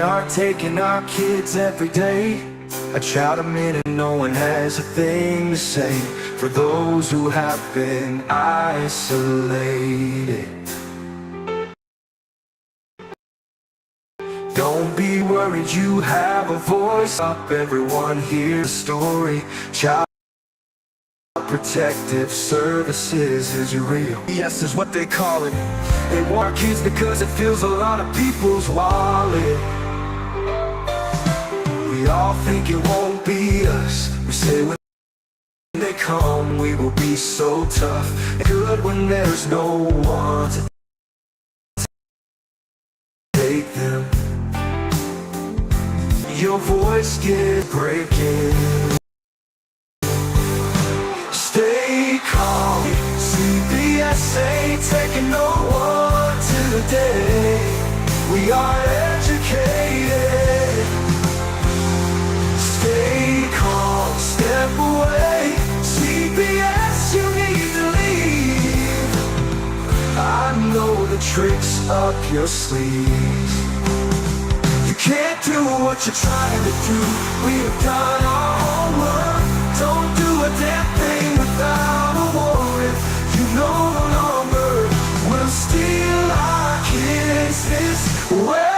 are taking our kids every day. I shout them in and no one has a thing to say for those who have been isolated. Don't be worried, you have a voice. Up, everyone hears a story. Child Protective Services is real. Yes, is what they call it. They want kids because it fills a lot of people's wallet. We all think it won't be us. We say when they come, we will be so tough and good when there's no one to take them. Your voice gets breaking. Stay calm. CPS ain't taking no one today. We are educated. Stay calm, step away. CPS, you need to leave. I know the tricks up your sleeve. You can't do what you're trying to do. We have done our homework. Don't do a damn thing without a warrant. You no longer will steal our kids this way.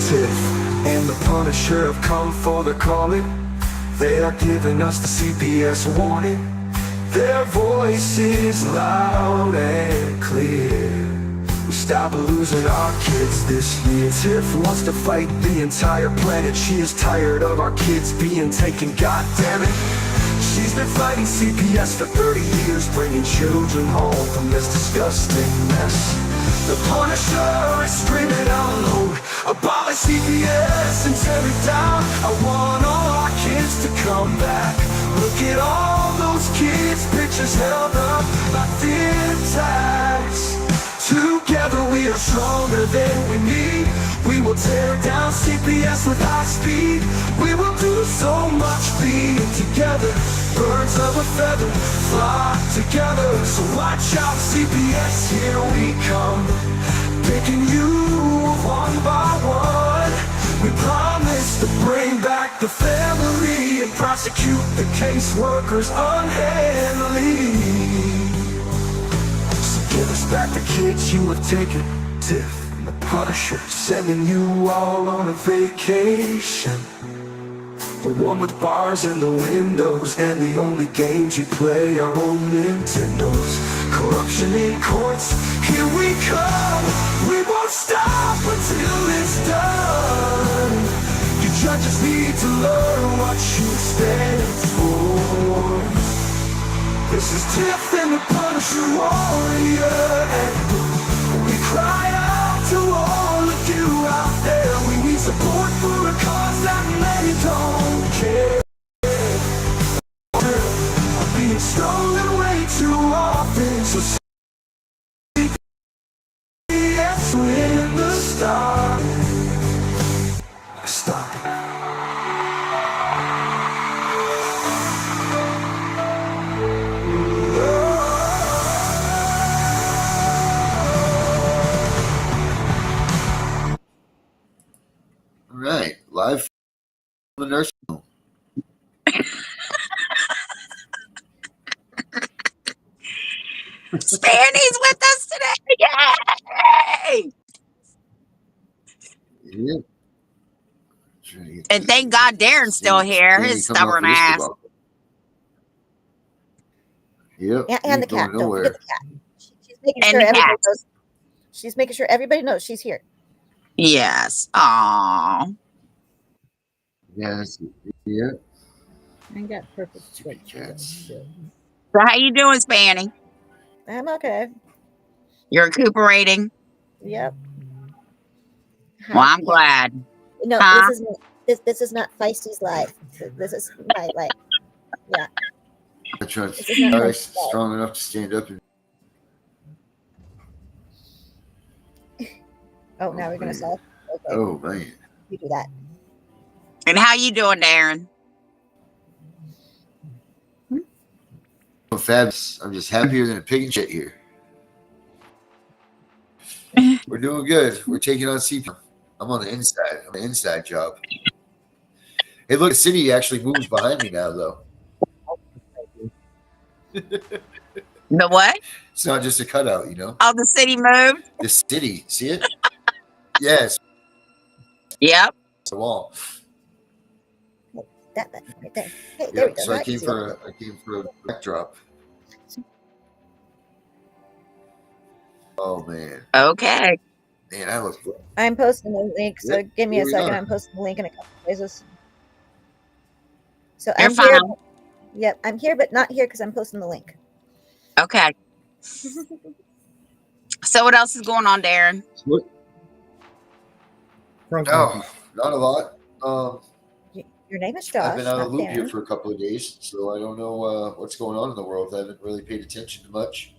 Tiff and the Punisher have come for the calling. They are giving us the CPS warning. Their voice is loud and clear. We stop losing our kids this year. Tiff wants to fight the entire planet. She is tired of our kids being taken, God damn it. She's been fighting CPS for 30 years, bringing children home from this disgusting mess. The Punisher is screaming out loud, abolish CPS and tear it down. I want all our kids to come back. Look at all those kids' pictures held up by thin tags. Together we are stronger than we need. We will tear down CPS with high speed. We will do so much being together. Birds of a feather flock together. So watch out, CPS, here we come. Picking you one by one. We promise to bring back the family and prosecute the caseworkers unhandily. Give us back the kids you have taken. Tiff and the Punisher sending you all on a vacation. The one with bars in the windows and the only games you play are on Nintendos. Corruption in courts, here we come. We won't stop until it's done. You judges need to learn what you stand for. This is Tiff and the Punisher warrior, and we cry out to all of you out there. We need support for a cause that many don't care. I'm being stolen way too often, so CPS win the star. Stop. Right, live from the nursing home. Spanny's with us today. Yay! Yep. And thank God Darren's still here. His stubborn ass. Yep. And the cat. Don't forget the cat. She's making And sure the everybody cat. knows. She's making sure everybody knows she's here. Yes. Aww. Yes. Yeah. I got perfect Stupid cats. So how you doing, Spanny? I'm okay. You're recuperating? Yep. Well, I'm glad. No, Huh? this is not Feisty's life. This is my life. Yeah. I tried This is not to my strong enough to stand up. Oh, now we're gonna solve. Okay. Oh man. You do that. And how you doing, Darren? I'm fabulous. I'm just happier than a pig in shit here. We're doing good. We're taking on CP. I'm on the inside. I'm an inside job. Hey, look, the city actually moves behind me now, though. The what? It's not just a cutout, you know. Oh, the city moved? The city, see it? Yes, Yep. the wall. That button right there. Hey, there we go. So I Now came see for a backdrop. Oh man, Okay. man, I look. I'm posting the link, so Yep, give me here a we second. are. I'm posting the link in a couple places. So You're I'm here. fine. Yep, I'm here, but not here because I'm posting the link. Okay. So what else is going on, Darren? What? Front No, coffee. not a lot. Your name is I've Josh, been out not of the loop here Darren. for a couple of days, so I don't know what's going on in the world. I haven't really paid attention to much.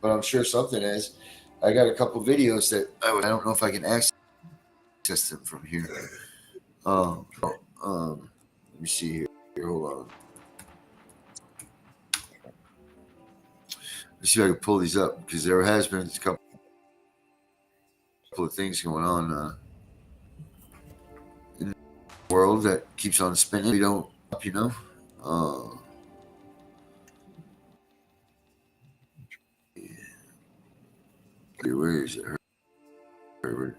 But I'm sure something is. I got a couple videos that I don't know if I can access them from here. Let me see here. Hold on. Let's see if I can pull these up because there has been a couple of things going on in the world that keeps on spinning. We don't, you know. Where is it? Herbert.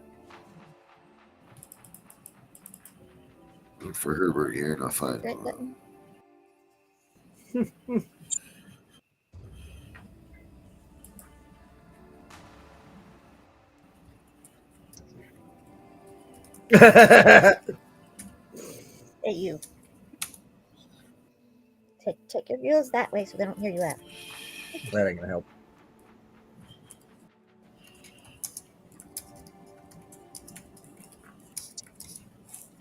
Look for Herbert here, and I'll find Right him. button. Hey, you. Take your wheels that way so they don't hear you out. That ain't gonna help.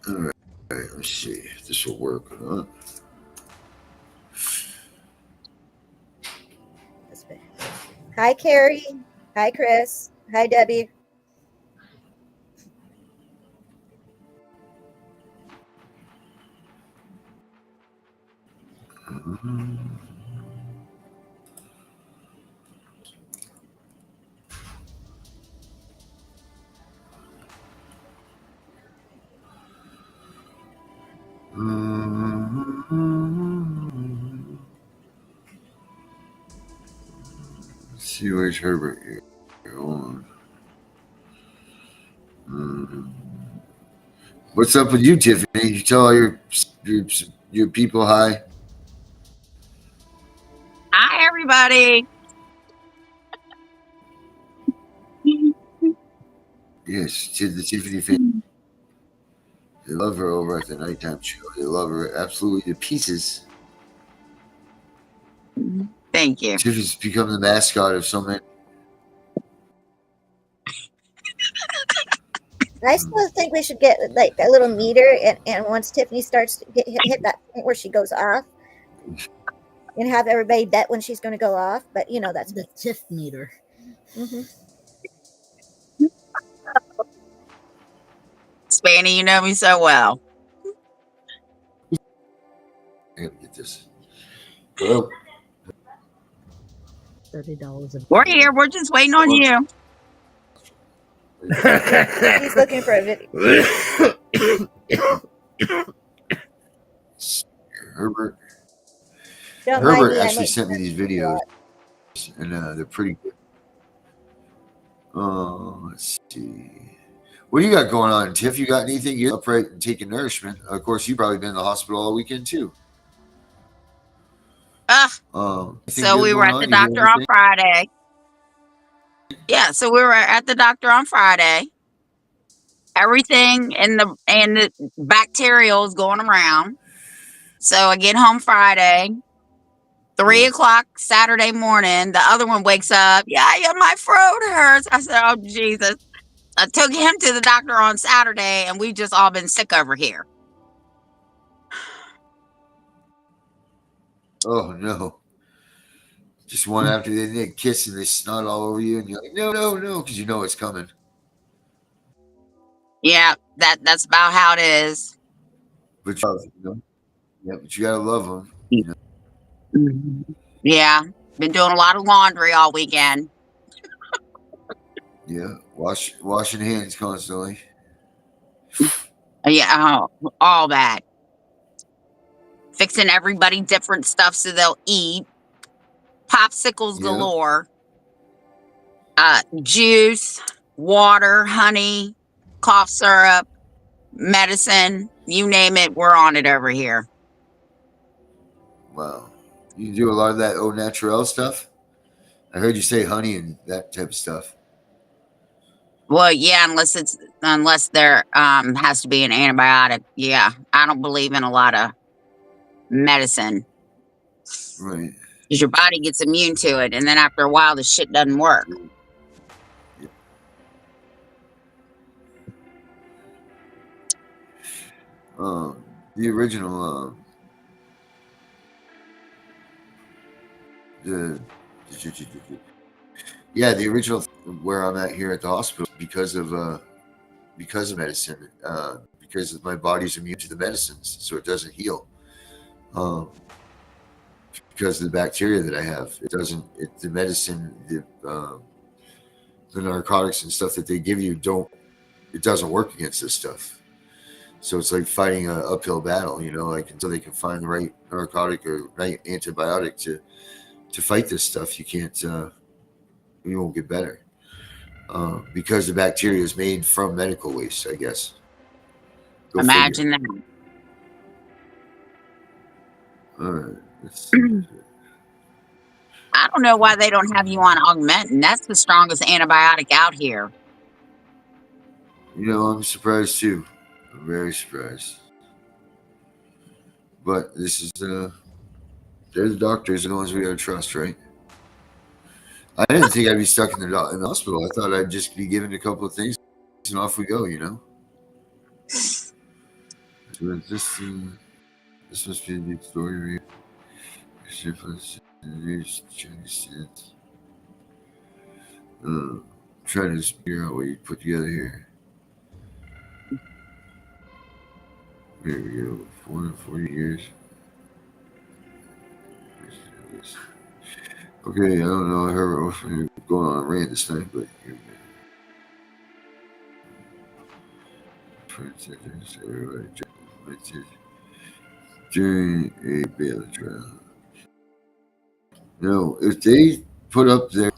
All right, let's see if this will work. This way. Hi, Carrie. Hi, Chris. Hi, Debbie. Let's see, where's Herbert here? Hold on. What's up with you, Tiffany? Did you tell all your people hi? Hi, everybody. Yes, to the Tiffany family. They love her over at the nighttime show. They love her absolutely to pieces. Thank you. Tiffany's become the mascot of so many. I still think we should get like a little meter, and once Tiffany starts to hit that point where she goes off, and have everybody bet when she's going to go off. But you know that's The Tiff meter. Mm-hmm. Spanny, you know me so well. I gotta get this. Hello. $30 We're here. We're just waiting on you. He's looking for a video. Herbert. Don't mind Herbert me, I actually make sent me these videos, and they're pretty good. Let's see. What do you got going on, Tiff? You got anything? You're upright and taking nourishment. Of course, you've probably been in the hospital all weekend too. So we were at the doctor on Friday. Yeah, so we were at the doctor on Friday. Everything in the bacterial is going around. So I get home Friday, 3:00 Saturday morning. The other one wakes up. Yeah, my throat hurts. I said, oh Jesus. I took him to the doctor on Saturday, and we just all been sick over here. Oh no! Just one after the other, they kiss and they snot all over you, and you're like, no, because you know it's coming. Yeah, that's about how it is. But but you gotta love them. You know? Yeah. Been doing a lot of laundry all weekend. Yeah, washing hands constantly. Yeah, all that. Fixing everybody different stuff so they'll eat. Popsicles Yeah, galore. Juice, water, honey, cough syrup, medicine, you name it, we're on it over here. wow. You do a lot of that au naturel stuff. I heard you say honey and that type of stuff. Well, yeah, unless there has to be an antibiotic. Yeah, I don't believe in a lot of medicine Right. because your body gets immune to it, and then after a while, the shit doesn't work. Yeah. The original, the yeah, the original where I'm at here at the hospital because of medicine, because my body's immune to the medicines, so it doesn't heal. Because of the bacteria that I have, it doesn't. The medicine, the narcotics and stuff that they give you it doesn't work against this stuff. So it's like fighting an uphill battle, like until they can find the right narcotic or right antibiotic to fight this stuff, you won't get better. Because the bacteria is made from medical waste, I guess. Go figure. Imagine that. All right. I don't know why they don't have you on Augmentin. That's the strongest antibiotic out here. I'm surprised too. I'm very surprised. But this is they're the doctors and the ones we gotta trust, right? I didn't think I'd be stuck in the hospital. I thought I'd just be given a couple of things and off we go, So this must be a big story. Trying to figure out what you put together here. Here we go. 440 years. Okay, I don't know. I heard what's going on a rant this night, but here we go. During a bail trial. No, if they put up their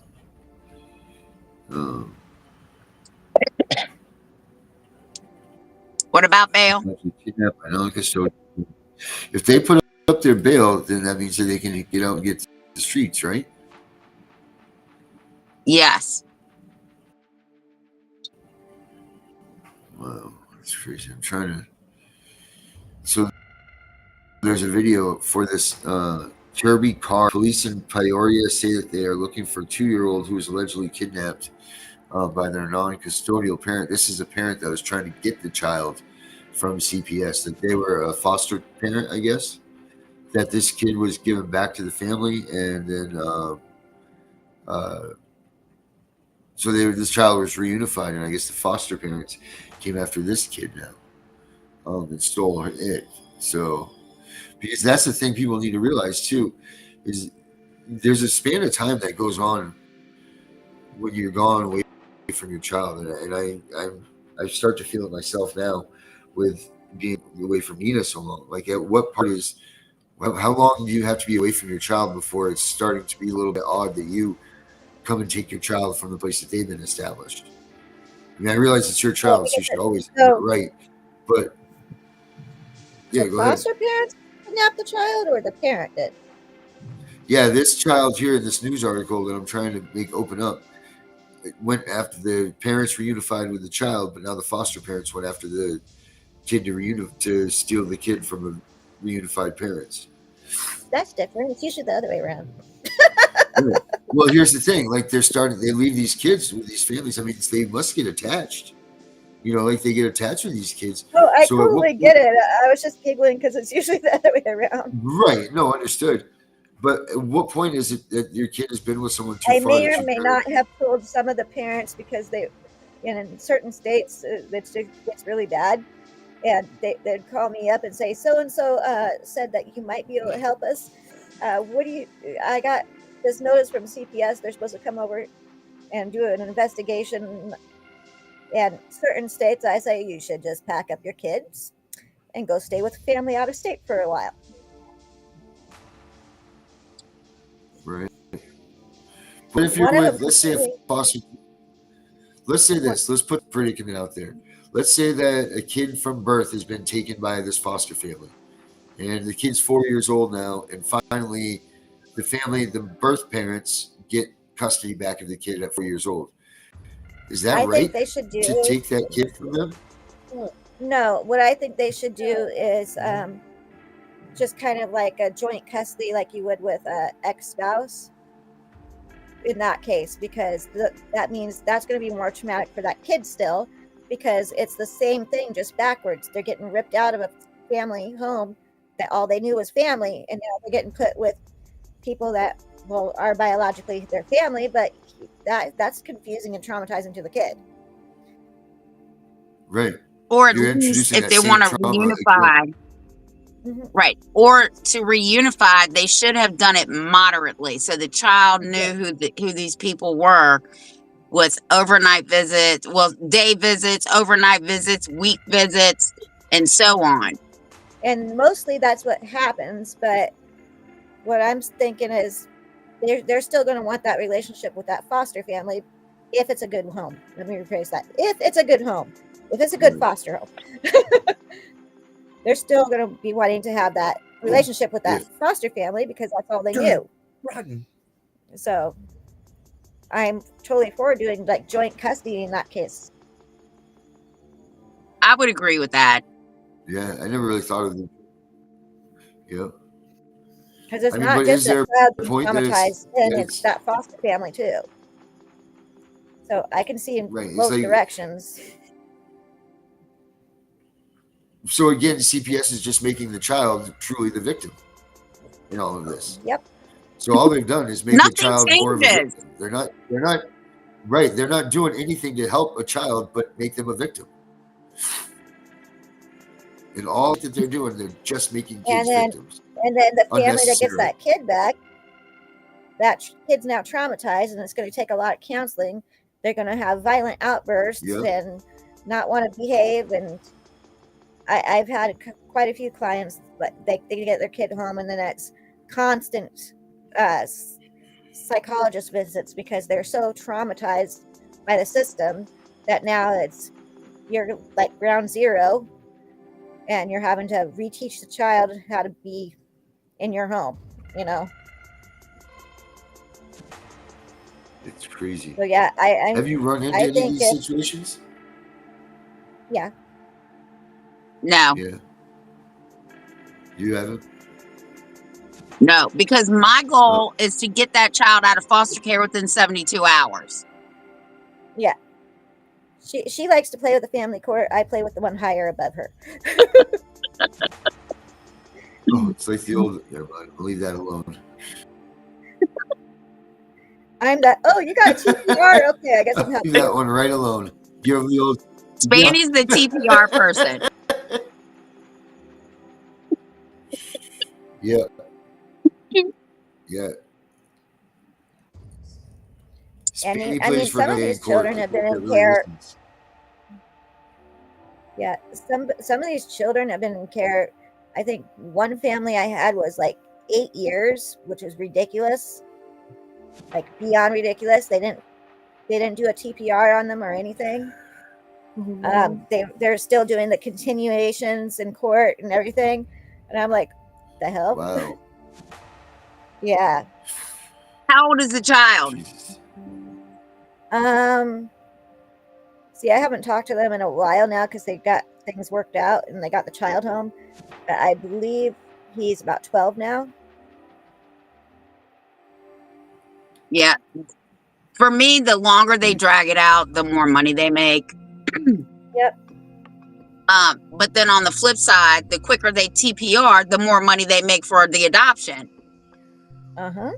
What about bail? if they put up their bail, then that means that they can get out and get to the streets, right? Yes. Wow, that's crazy. I'm trying to. So there's a video for this Kirby car. Police in Peoria say that they are looking for a 2-year-old who was allegedly kidnapped by their non-custodial parent. This is a parent that was trying to get the child from CPS. That they were a foster parent, I guess. That this kid was given back to the family, and then so this child was reunified, and I guess the foster parents came after this kid now and stole it. So, because that's the thing people need to realize too, is there's a span of time that goes on when you're gone away from your child, and I start to feel it myself now with being away from Nina so long. Like, at what part is how long do you have to be away from your child before it's starting to be a little bit odd that you come and take your child from the place that they've been established? I mean, I realize it's your child, so you should always do it right. But yeah, go ahead. Foster parents kidnapped the child, or the parent did? Yeah, this child here in this news article that I'm trying to make open up, it went after the parents reunified with the child, but now the foster parents went after the kid to steal the kid from the reunified parents. That's different. It's usually the other way around. Yeah. Well, here's the thing: like they leave these kids with these families. I mean, they must get attached. Like they get attached with these kids. Oh, I totally get it. I was just giggling because it's usually the other way around. Right? No, understood. But at what point is it that your kid has been with someone too far? I may or may not have told some of the parents because in certain states, it gets really bad. And they'd call me up and say, so-and-so said that you might be able to help us. I got this notice from CPS. They're supposed to come over and do an investigation. And certain states, I say you should just pack up your kids and go stay with family out of state for a while. Right. But if you're One of with, them let's say, a completely- foster, let's say this, let's put the predicament out there. Let's say that a kid from birth has been taken by this foster family, and the kid's 4 years old now, and finally the family, the birth parents, get custody back of the kid at 4 years old. Is that I right think they should do. to take that kid from them? No, what I think they should do is just kind of like a joint custody, like you would with a ex-spouse. In that case, because that means that's going to be more traumatic for that kid still, because it's the same thing, just backwards. They're getting ripped out of a family home that all they knew was family, and now they're getting put with people that, well, are biologically their family, but that's confusing and traumatizing to the kid. Right. Or at You're least introducing if that they same want to trauma reunify, Mhm. right? Or to reunify, they should have done it moderately, so the child knew who these people were, with overnight visits, well, day visits, overnight visits, week visits, and so on. And mostly that's what happens, but what I'm thinking is they're still going to want that relationship with that foster family if it's a good home. Let me rephrase that. If it's a good home, if it's a good foster home, they're still going to be wanting to have that relationship with that foster family because that's all they knew. Rotten. So I'm totally for doing like joint custody in that case. I would agree with that. Yeah, I never really thought of it. Yeah. Because it's I mean, not but just is that there child a being point that traumatized, and it's it's that foster family too. So I can see in right? It's both like, directions. so again, CPS is just making the child truly the victim in all of this. Yep. So all they've done is make a Nothing child more of a changes. victim. They're not right. They're not doing anything to help a child, but make them a victim. And all that they're doing, they're just making kids victims. And then the family that gets Unnecessarily. that kid back, that kid's now traumatized, and it's going to take a lot of counseling. They're going to have violent outbursts Yep. and not want to behave. And I've had quite a few clients, but they get their kid home, and then it's constant psychologist visits because they're so traumatized by the system that now you're like ground zero, and you're having to reteach the child how to be in your home, you know. It's crazy. So yeah, Have you run into I any of think these situations? yeah. No, Yeah. You haven't? no, because my goal is to get that child out of foster care within 72 hours. Yeah. She likes to play with the family court. I play with the one higher above her. Oh, it's like the old. Never mind. I'll leave that alone. I'm that. Oh, you got a TPR? Okay, I guess I'm Leave helping that you. one right alone. Give the old. Spanny's the TPR person. Yeah. Yeah. Spanny I plays mean, for some of another these in court. children have been That in really care. listens. Yeah, some of these children have been in care. I think one family I had was like 8 years, which is ridiculous, like beyond ridiculous. They didn't do a TPR on them or anything. They're still doing the continuations in court and everything, and I'm like, the hell? Wow. Yeah. How old is the child? Jesus. See, I haven't talked to them in a while now because they got things worked out and they got the child home. But I believe he's about 12 now. Yeah. For me, the longer they drag it out, the more money they make. Yep. But then on the flip side, the quicker they TPR, the more money they make for the adoption. Uh-huh.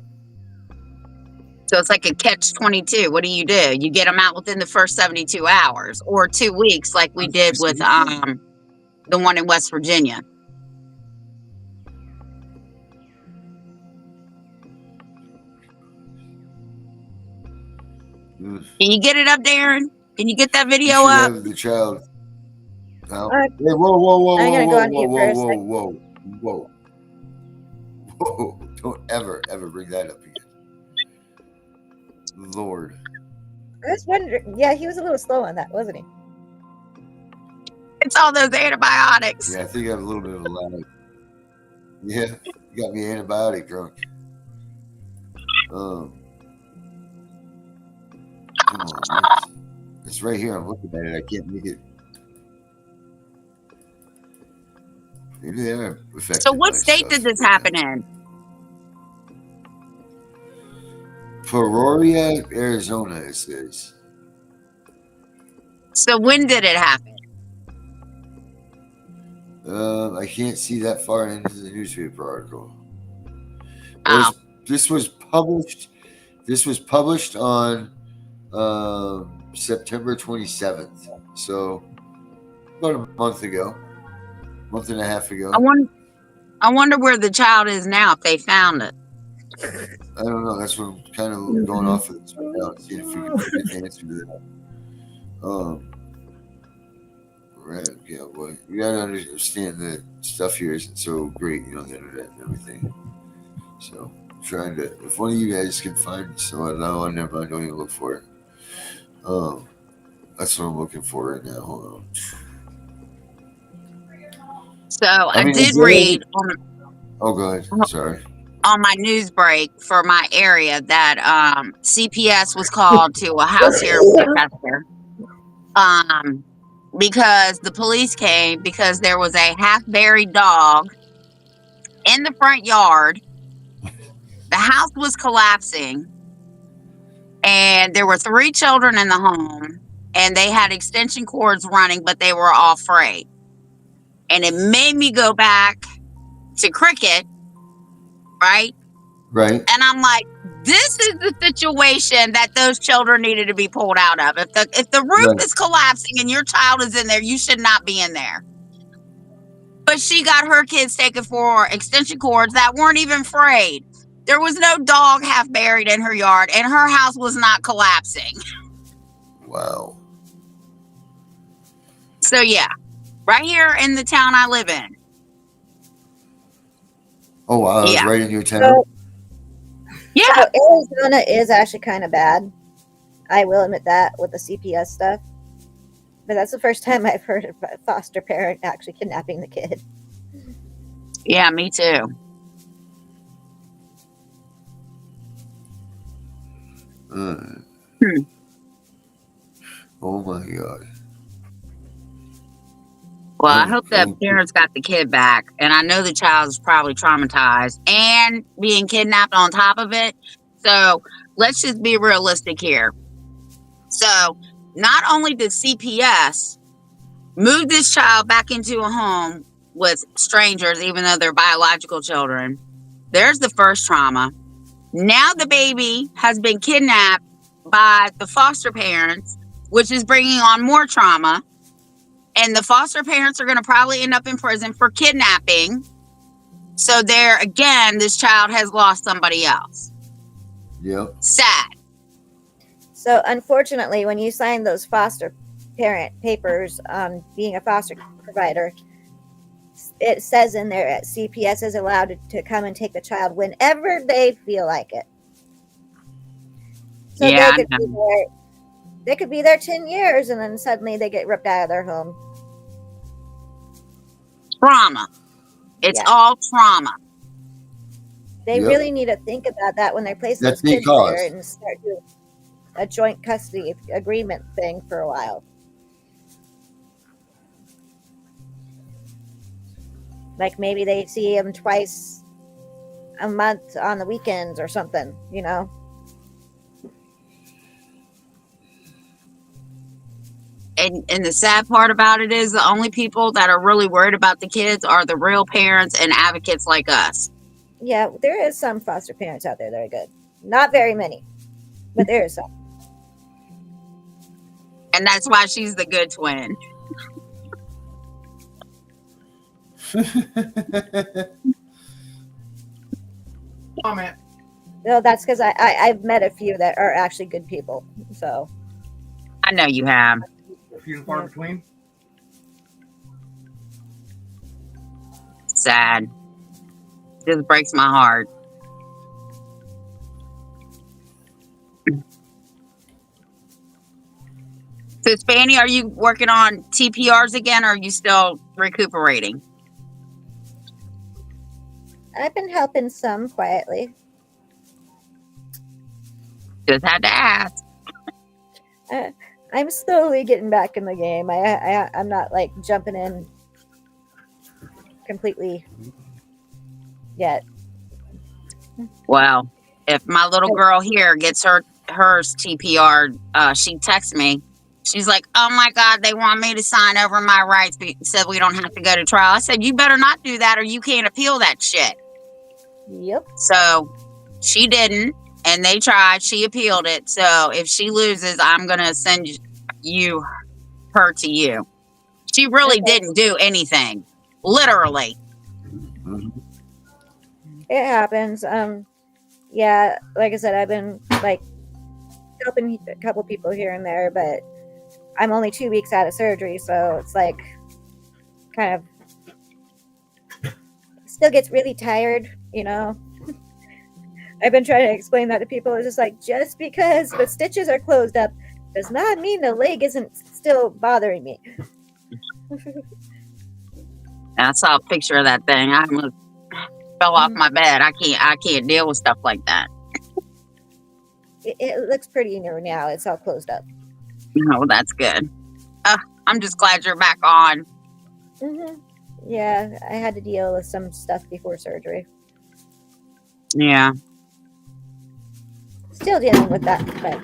So it's like a catch-22. What do? You get them out within the first 72 hours or 2 weeks, like we did with the one in West Virginia. Mm. Can you get it up, Darren? Can you get that You video should up? have the child. Now, Uh, hey, whoa, I'm gonna go on whoa, mute for a whoa, second. whoa, whoa, whoa! Don't ever bring that up again. Lord. I was wondering. Yeah, he was a little slow on that, wasn't he? It's all those antibiotics. Yeah, I think I have a little bit of a lag. Yeah, you got me antibiotic drunk. Come on, it's right here. I'm looking at it. I can't make it. Maybe they are affected So what by state stuff did this right happen now. in? Peoria, Arizona, it says. So when did it happen? I can't see that far into the newspaper article. Oh, This was published. This was published on September 27th. So about a month and a half ago. I wonder where the child is now if they found it. I don't know. That's what I'm kind of going off of this right now, seeing if we can get the answer to that. Right. Yeah. Well, you gotta understand that stuff here isn't so great, on the internet and everything. So, trying to. If one of you guys can find someone, no, I don't even look for it. That's what I'm looking for right now. Hold on. So I mean, did read Oh, go ahead. Sorry. on my news break for my area that CPS was called to a house here in Winchester. Because the police came because there was a half-buried dog in the front yard. The house was collapsing, and there were 3 children in the home, and they had extension cords running, but they were all frayed. And it made me go back to cricket, right? Right. And I'm like, this is the situation that those children needed to be pulled out of. If the roof is collapsing and your child is in there, you should not be in there. But she got her kids taken for extension cords that weren't even frayed. There was no dog half buried in her yard, and her house was not collapsing. Wow. So yeah, right here in the town I live in. Oh wow, that was Yeah. right in your town. So, Yeah. so Arizona is actually kind of bad. I will admit that with the CPS stuff. But that's the first time I've heard of a foster parent actually kidnapping the kid. Yeah, me too. Oh my god. Well, I hope that parents got the kid back. And I know the child is probably traumatized and being kidnapped on top of it. So let's just be realistic here. So not only did CPS move this child back into a home with strangers, even though they're biological children, there's the first trauma. Now the baby has been kidnapped by the foster parents, which is bringing on more trauma. And the foster parents are going to probably end up in prison for kidnapping. So there again, this child has lost somebody else. Yep. Sad. So unfortunately, when you sign those foster parent papers on being a foster provider, it says in there that CPS is allowed to come and take the child whenever they feel like it. So Yeah, they could be there 10 years and then suddenly they get ripped out of their home. Trauma. It's Yeah. all trauma. They Yep. really need to think about that when they place That's those the kids cause. there and start doing a joint custody agreement thing for a while. Like maybe they see him twice a month on the weekends or something, you know? And the sad part about it is the only people that are really worried about the kids are the real parents and advocates like us. Yeah, there is some foster parents out there that are good. Not very many, but there is some. And that's why she's the good twin. Comment. No, that's because I've met a few that are actually good people. So I know you have. Few and far Yeah. between. Sad. Just breaks my heart. So, Spanny, are you working on TPRs again, or are you still recuperating? I've been helping some quietly. Just had to ask. I'm slowly getting back in the game. I'm not like jumping in completely yet. Well, if my little girl here gets hers TPR, she texts me. She's like, "Oh my God, they want me to sign over my rights so we don't have to go to trial." I said, "You better not do that, or you can't appeal that shit." Yep. So she didn't, and they tried. She appealed it. So if she loses, I'm gonna send her to you. She really Okay. didn't do anything, literally. It happens. Yeah, like I said, I've been like helping a couple people here and there, but I'm only 2 weeks out of surgery, so it's like kind of still gets really tired, you know. I've been trying to explain that to people. It's just like, just because the stitches are closed up does not mean the leg isn't still bothering me. I saw a picture of that thing. I almost fell off my bed. I can't deal with stuff like that. It looks pretty new now. It's all closed up. No, that's good. I'm just glad you're back on. Yeah, I had to deal with some stuff before surgery. Yeah. Still dealing with that. But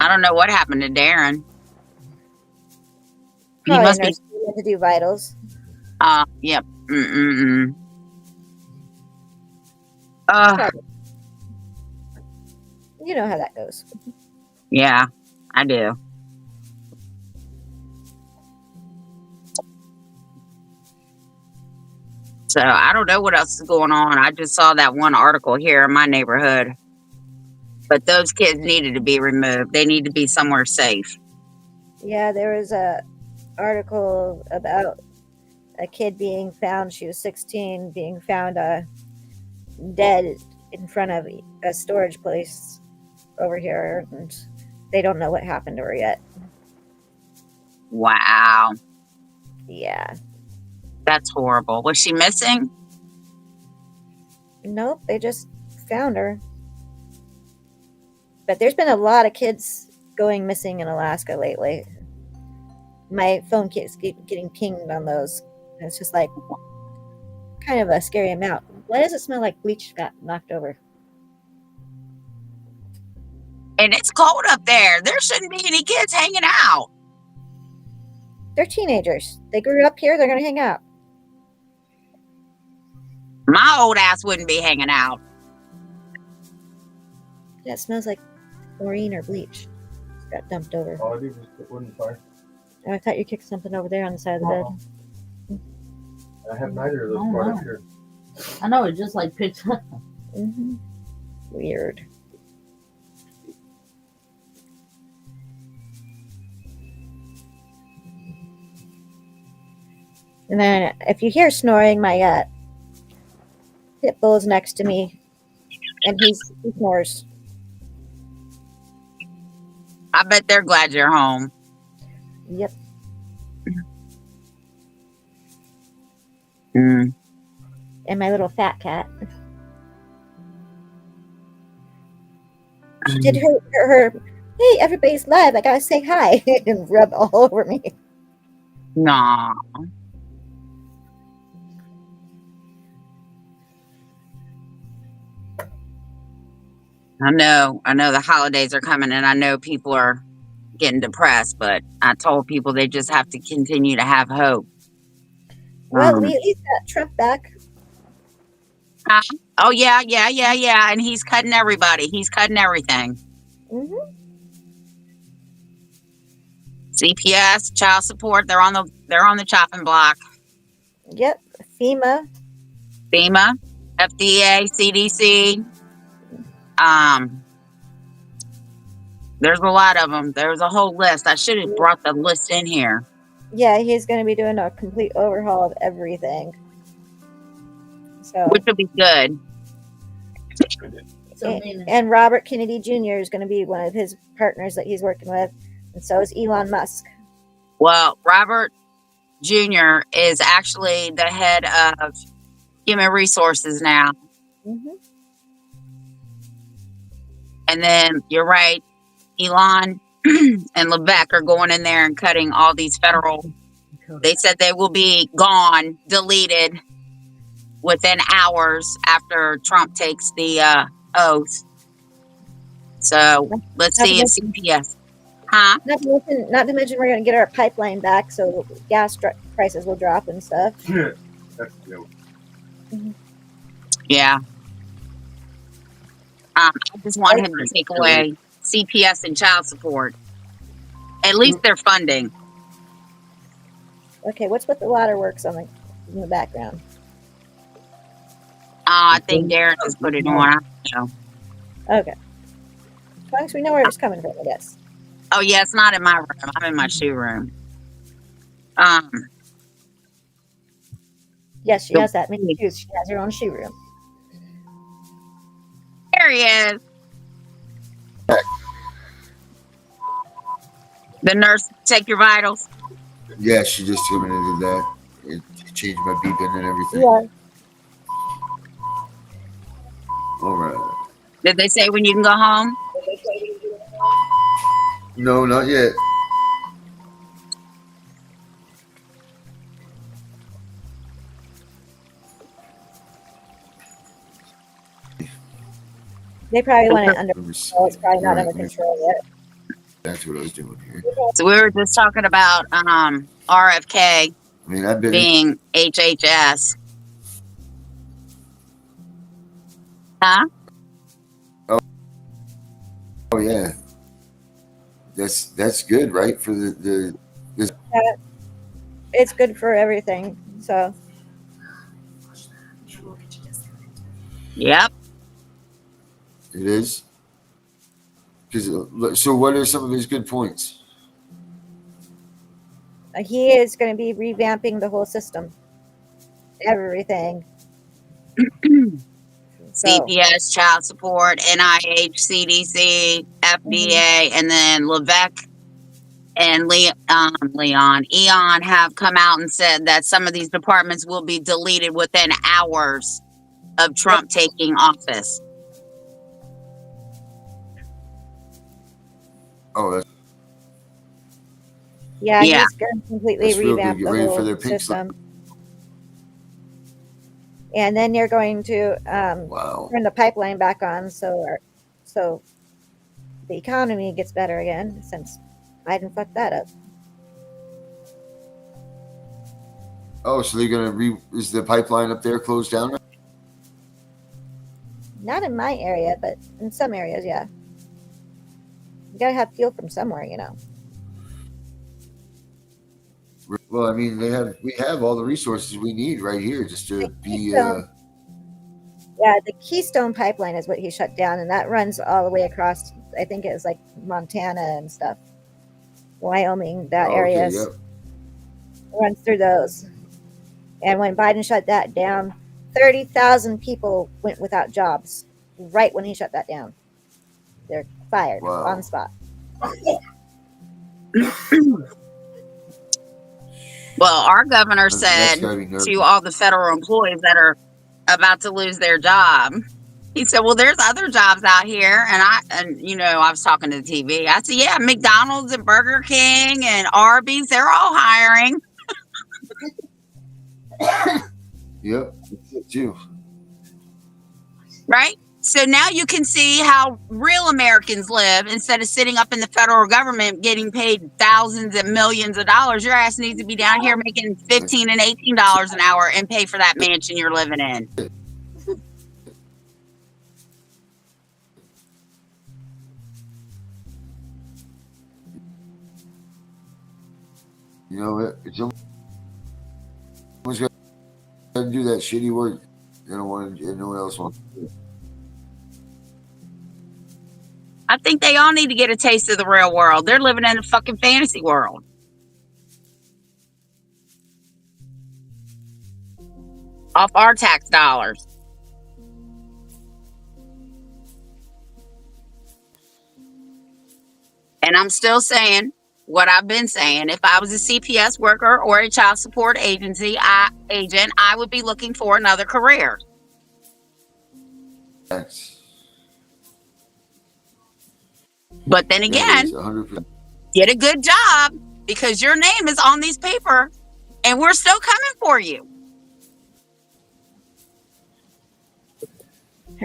I don't know what happened to Darren. He probably must be. nurse to do vitals. Yep. You know how that goes. Yeah, I do. So I don't know what else is going on. I just saw that one article here in my neighborhood. But those kids needed to be removed. They need to be somewhere safe. Yeah, there was a article about a kid being found. She was 16, being found dead in front of a storage place over here, and they don't know what happened to her yet. Wow. Yeah. That's horrible. Was she missing? Nope, they just found her. But there's been a lot of kids going missing in Alaska lately. My phone keeps getting pinged on those. And it's just like kind of a scary amount. Why does it smell like bleach got knocked over? And it's cold up there. There shouldn't be any kids hanging out. They're teenagers. They grew up here. They're going to hang out. My old ass wouldn't be hanging out. Yeah, it smells like chlorine or bleach. It's got dumped over. All I do is put wood in the fire. Oh, I thought you kicked something over there on the side of the bed. I have neither of those Oh, brought wow. up here. I know it just like picks up. Weird. And then if you hear snoring, my pit bull is next to me, and he snores. I bet they're glad you're home. Yep. Mm. And my little fat cat. She did her hey, everybody's live. I gotta say hi and rub all over me. Nah. I know the holidays are coming and I know people are getting depressed, but I told people they just have to continue to have hope. Well, we at least got Trump back. Oh, yeah. And he's cutting everybody. He's cutting everything. CPS, child support, they're on the chopping block. Yep. FEMA. FDA, CDC. There's a lot of them. There's a whole list. I should have brought the list in here. Yeah, he's going to be doing a complete overhaul of everything. So, Which will be good. So mean. and Robert Kennedy Jr. is going to be one of his partners that he's working with, and so is Elon Musk. Well, Robert Jr. is actually the head of human resources now. Mm-hmm. And then you're right, Elon and Levesque are going in there and cutting all these federal. They said they will be gone, deleted within hours after Trump takes the oath. So let's see if CPS. Huh? Not to mention we're going to get our pipeline back, so gas prices will drop and stuff. Yeah. That's good. Yeah. I just want him to take away CPS and child support. At least they're funding. Okay, what's with the waterworks in the background? I think Darren just put it on. I don't know. Okay. As long as we know where it's coming from, I guess. Oh yeah, it's not in my room. I'm in my shoe room. Yes, she has that many shoes. She has her own shoe room. There he is. The nurse take your vitals. Yeah, she just came in and did that. It changed my beeping and everything. Yeah. All right. Did they say when you can go home? No, not yet. They probably want it under control. It's probably not under control yet. That's what I was doing here. So we were just talking about RFK I mean, I've been being HHS. Huh? Oh yeah, that's good, right? For the It's good for everything. So Yep. it is. Because so, what are some of his good points? he is going to be revamping the whole system. Everything. So, CPS, child support, NIH, CDC, FDA, and then Levesque and Eon have come out and said that some of these departments will be deleted within hours of Trump taking office. Oh, that's yeah, Yeah. he's going to completely That's real good. revamp Get the ready for whole their pink system. And then you're going to wow. turn the pipeline back on, so the economy gets better again, since Biden fucked that up. Oh, so they're gonna is the pipeline up there closed down? Not in my area, but in some areas, yeah. You gotta have fuel from somewhere, you know. Well, I mean, we have all the resources we need right here just to be. Yeah, the Keystone Pipeline is what he shut down, and that runs all the way across. I think it was like Montana and stuff, Wyoming, that area Okay, yep. runs through those. And when Biden shut that down, 30,000 people went without jobs right when he shut that down. They're fired Wow. on the spot. Well, our governor That's said gotta be nervous. to all the federal employees that are about to lose their job, he said, well, there's other jobs out here. And you know, I was talking to the TV. I said, yeah, McDonald's and Burger King and Arby's, they're all hiring. Yep, that's it too. Right? So now you can see how real Americans live. Instead of sitting up in the federal government getting paid thousands and millions of dollars, your ass needs to be down here making $15 and $18 an hour and pay for that mansion you're living in. You know, it's almost got to do that shitty work They don't want to, no one else wants to do it. I think they all need to get a taste of the real world. They're living in a fucking fantasy world. Off our tax dollars. And I'm still saying what I've been saying. If I was a CPS worker or a child support agency agent, I would be looking for another career. That's, But then yeah, it again, is 100%. get a good job because your name is on these paper and we're still coming for you.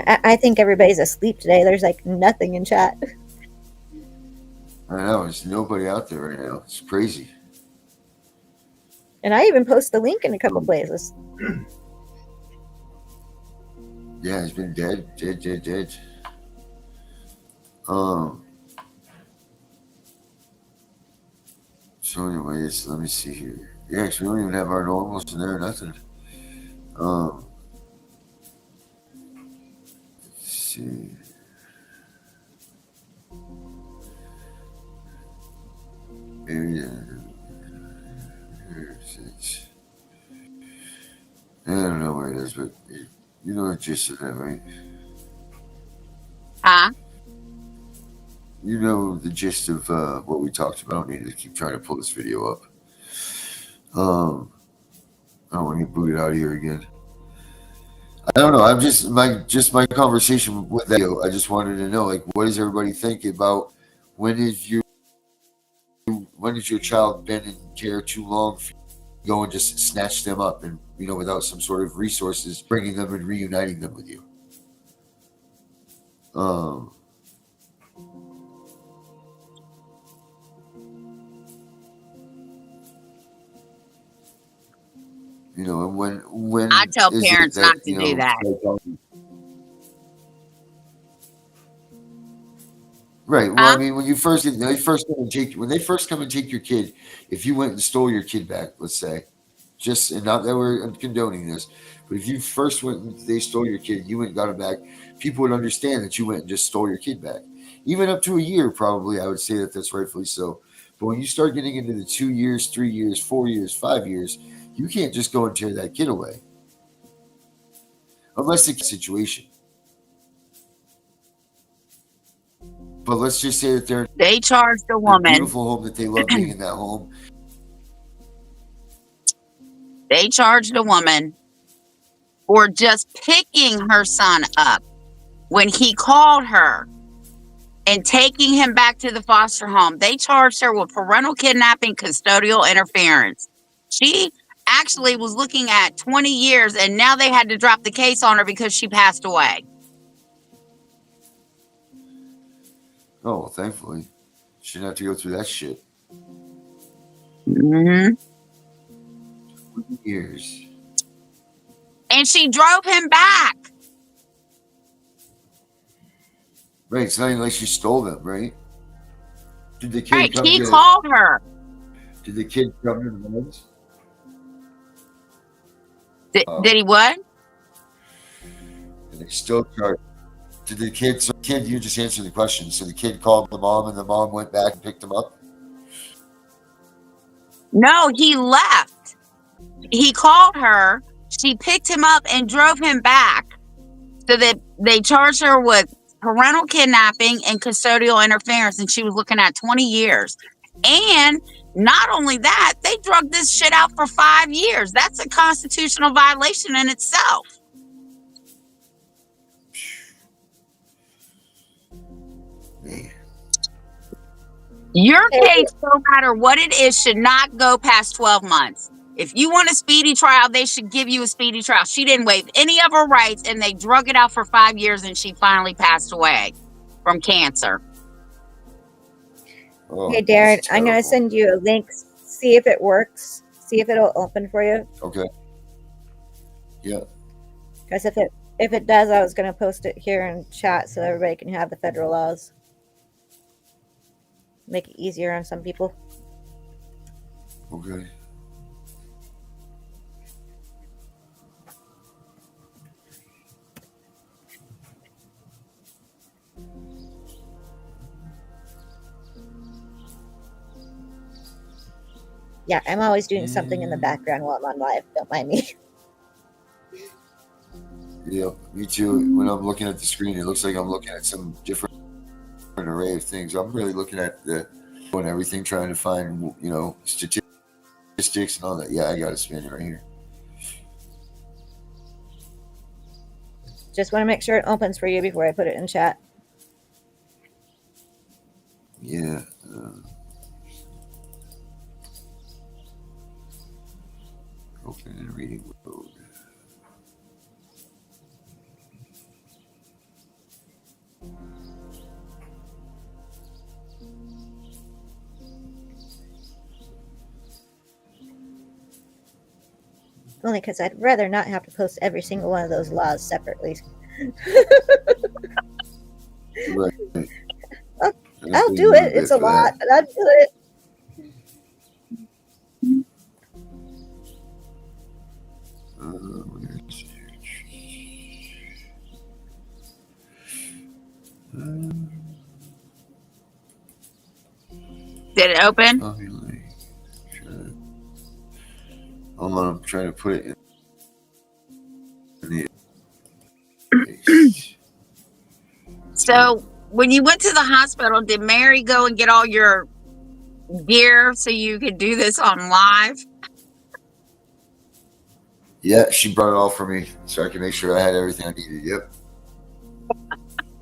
I think everybody's asleep today. There's like nothing in chat. I know, there's nobody out there right now. It's crazy. And I even post the link in a couple places. Yeah, he's been dead. So anyways, let me see here. Yeah, because we don't even have our normals in there, nothing. Let's see. Area. Here's it. I don't know where it is, but you know the gist of that, right? Huh? You know the gist of what we talked about. I don't need to keep trying to pull this video up. I don't want to get booted out of here again. I don't know. I'm just my conversation with that video. I just wanted to know, like, what does everybody think about when has your child been in care too long? For you to go and just snatch them up and without some sort of resources, bringing them and reuniting them with you. And when I tell is it parents that, not to do that. Right. Well, Huh? I mean, when they first come and take your kid, if you went and stole your kid back, let's say, and not that we're condoning this, but if you first went and they stole your kid, you went and got him back, people would understand that you went and just stole your kid back. Even up to a year, probably, I would say that's rightfully so. But when you start getting into the 2 years, 3 years, 4 years, 5 years, you can't just go and tear that kid away. Unless it's a situation. But let's just say that They charged a in a woman. beautiful home, that they love being in that home. They charged a woman for just picking her son up when he called her and taking him back to the foster home. They charged her with parental kidnapping, custodial interference. She actually was looking at 20 years, and now they had to drop the case on her because she passed away. Oh, well, thankfully. Shouldn't have to go through that shit. Mm-hmm. 20 years. And she drove him back. Right, it's not even like she stole them, right? Did the kid Right, come he to called her. Did the kid come to the woods? Did he what? And they still charged. Did the kid? So kid, you just answered the question. So the kid called the mom, and the mom went back and picked him up. No, he left. He called her. She picked him up and drove him back. So that they charged her with parental kidnapping and custodial interference, and she was looking at 20 years. And not only that, they drug this shit out for 5 years. That's a constitutional violation in itself. Man. Your case, no matter what it is, should not go past 12 months. If you want a speedy trial, they should give you a speedy trial. She didn't waive any of her rights, and they drug it out for 5 years, and she finally passed away from cancer. Oh, Hey, Darren, that's I'm going to terrible. send you a link. See if it works. See if it'll open for you. Okay. Yeah. Because if it does, I was going to post it here in chat so everybody can have the federal laws. Make it easier on some people. Okay. Yeah, I'm always doing something in the background while I'm on live. Don't mind me. Yeah, me too. When I'm looking at the screen, it looks like I'm looking at some different array of things. I'm really looking at the and everything, trying to find statistics and all that. Yeah, I got it spinning right here. Just want to make sure it opens for you before I put it in chat. Yeah. Open and reading mode. Only because I'd rather not have to post every single one of those laws separately. Right. I'll do it. It's a lot, but I'll do it. Did it open? I'm trying to put it in the. So when you went to the hospital, did Mary go and get all your gear so you could do this on live? Yeah, she brought it all for me so I could make sure I had everything I needed. Yep.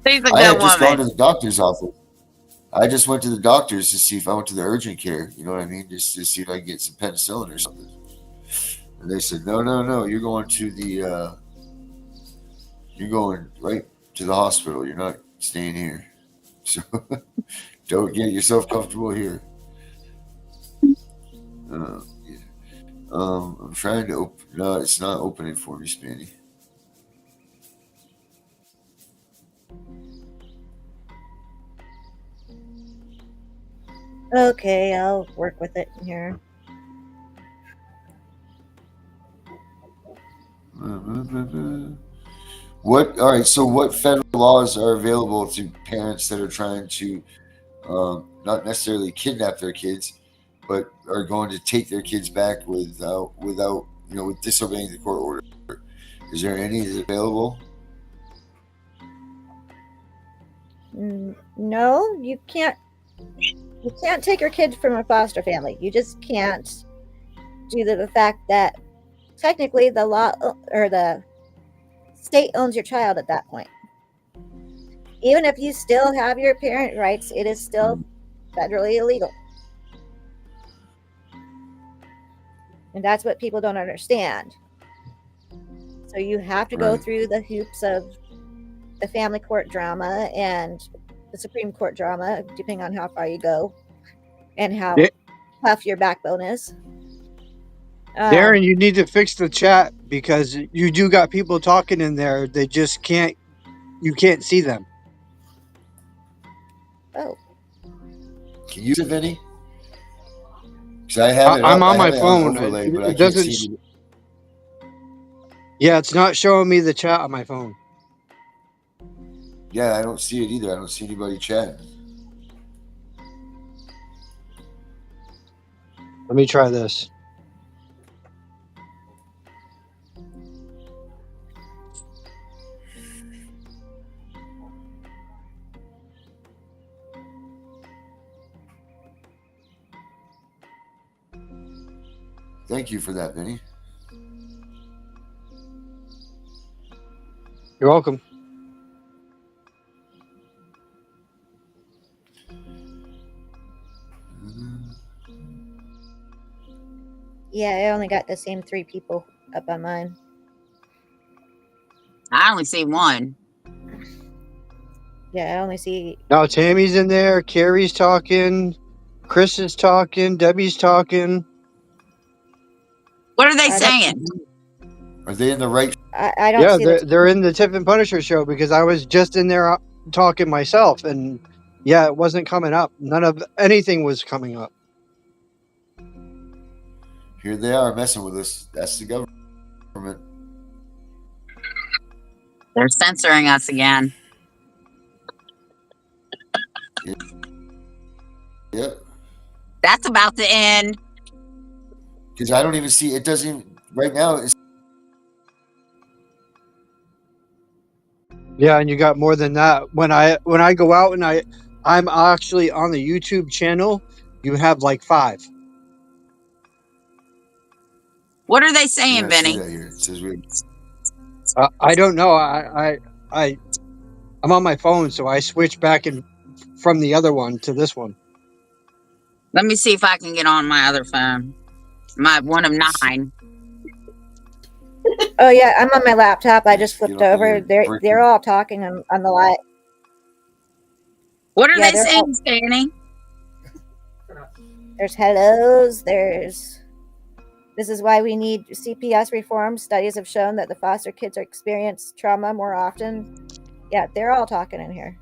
She's a good I had just gone woman. to the doctor's office. I just went to the doctor's to see if I went to the urgent care. You know what I mean? Just to see if I could get some penicillin or something. And they said, no, you're going to the, you're going right to the hospital. You're not staying here. So don't get yourself comfortable here. Yeah. I'm trying to open. No, it's not opening for me, Spanny. Okay, I'll work with it here. What? All right. So, what federal laws are available to parents that are trying to not necessarily kidnap their kids, but are going to take their kids back without with disobeying the court order? Is there any that's available? No, you can't. You can't take your kid from a foster family. You just can't, due to the fact that technically the law or the state owns your child at that point. Even if you still have your parent rights, it is still federally illegal. And that's what people don't understand. So you have to go through the hoops of the family court drama and the Supreme Court drama, depending on how far you go and how tough your backbone is. Darren, you need to fix the chat because you do got people talking in there. They just can't. You can't see them. Oh. Can you see Vinny? Because I have it. I'm on my it phone. overlay, but I It can't doesn't. see. Yeah, it's not showing me the chat on my phone. Yeah, I don't see it either. I don't see anybody chatting. Let me try this. Thank you for that, Vinny. You're welcome. Yeah, I only got the same 3 people up on mine. I only see one. Yeah, I only see. Now Tammy's in there. Carrie's talking. Chris is talking. Debbie's talking. What are they saying? Are they in the right? I don't Yeah, see they're in the Tiff and Punisher show because I was just in there talking myself, and yeah, it wasn't coming up. None of anything was coming up. Here they are messing with us. That's the government. They're censoring us again. Yep. That's about to end. Because I don't even see it. Doesn't right now. It's, Yeah, and you got more than that. When I go out and I'm actually on the YouTube channel, you have like 5. What are they yeah, saying, I see Benny? that here. It says we. I don't know. I'm on my phone, so I switch back and from the other one to this one. Let me see if I can get on my other phone. My one of Let's see. 9. Oh yeah, I'm on my laptop. I just Let's get flipped on over. here. They're all talking on the live. What are Yeah, they they're all, saying, Fanny? there's hellos. This is why we need CPS reform. Studies have shown that the foster kids experience trauma more often. Yeah, they're all talking in here.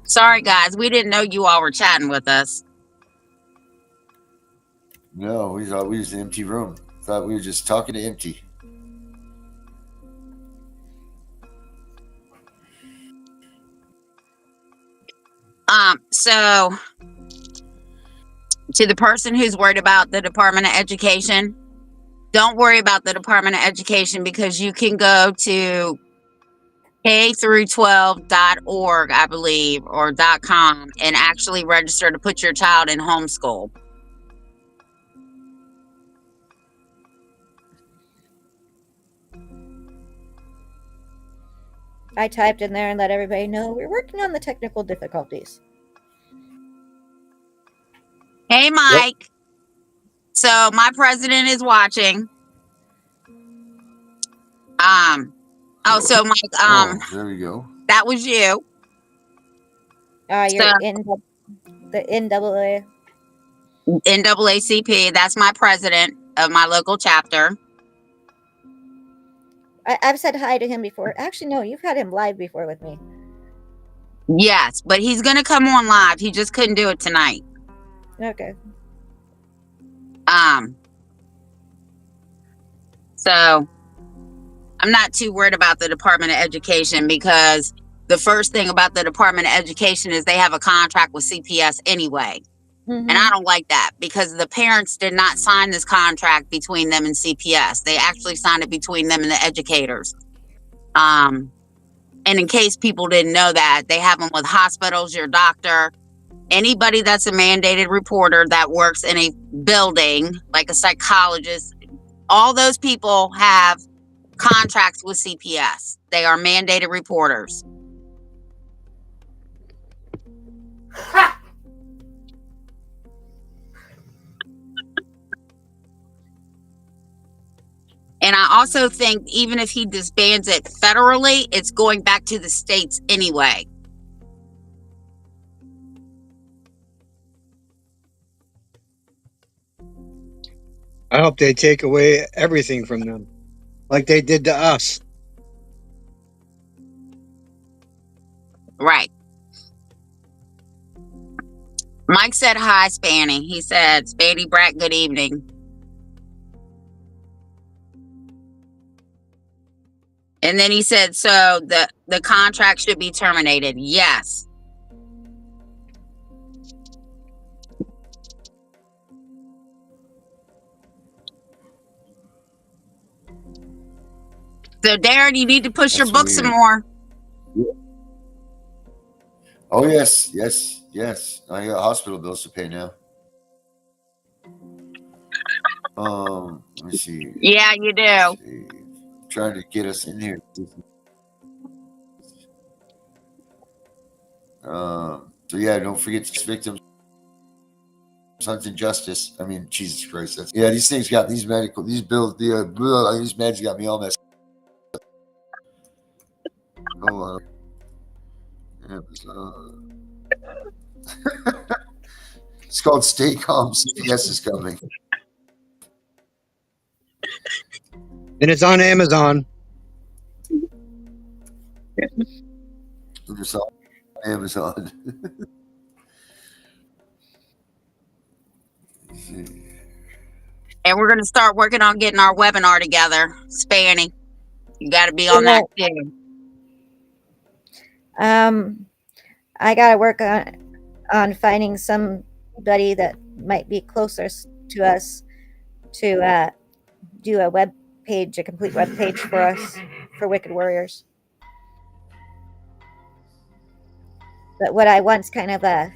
Sorry, guys. We didn't know you all were chatting with us. No, we thought we was an empty room. Thought we were just talking to empty. So to the person who's worried about the Department of Education, don't worry about the Department of Education because you can go to k-12.org, I believe, or .com and actually register to put your child in homeschool. I typed in there and let everybody know we're working on the technical difficulties. Hey, Mike. So my president is watching. So Mike, Oh, there we go. that was you. You're So in the NAA. NAACP, that's my president of my local chapter. I've said hi to him before. Actually, no, you've had him live before with me. Yes, but he's gonna come on live. He just couldn't do it tonight. Okay. So I'm not too worried about the Department of Education because the first thing about the Department of Education is they have a contract with CPS anyway. Mm-hmm. And I don't like that because the parents did not sign this contract between them and CPS. They actually signed it between them and the educators. And in case people didn't know that, they have them with hospitals, your doctor, anybody that's a mandated reporter that works in a building, like a psychologist. All those people have contracts with CPS. They are mandated reporters. And I also think even if he disbands it federally, it's going back to the states anyway. I hope they take away everything from them, like they did to us. Right. Mike said hi, Spanny. He said, Spanny Brat, good evening. And then he said, so the contract should be terminated. Yes. So Darren, you need to push your book some more. Oh yes, yes, yes. I got hospital bills to pay now. Let me see. Yeah, you do. Trying to get us in here. So yeah, don't forget to victims. Sons and justice. I mean, Jesus Christ. These things got these medical, these bills, these meds got me all messed up. Oh, it's called Stay Calm. CPS is coming. And it's on Amazon. It's on Amazon. And we're going to start working on getting our webinar together. Spanny, you got to be on that too. I gotta work on finding somebody that might be closer to us to do a web page, a complete web page for us for Wicked Warriors. But what I want's kind of a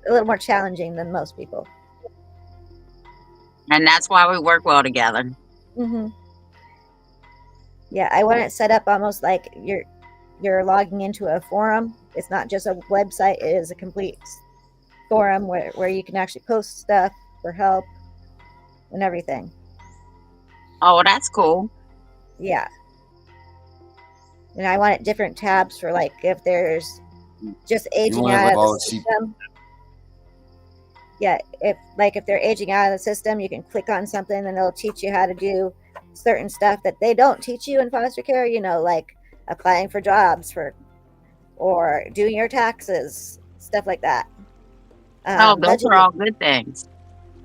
little more challenging than most people. And that's why we work well together. Mm-hmm. Yeah, I want it set up almost like you're logging into a forum. It's not just a website; it is a complete forum where you can actually post stuff for help and everything. Oh, that's cool. Yeah, and I want it different tabs for like if there's just aging want it out like of all the the C- system. Yeah, if they're aging out of the system, you can click on something and it'll teach you how to do certain stuff that they don't teach you in foster care. You know, like applying for jobs or doing your taxes, stuff like that. Oh, those are all good things.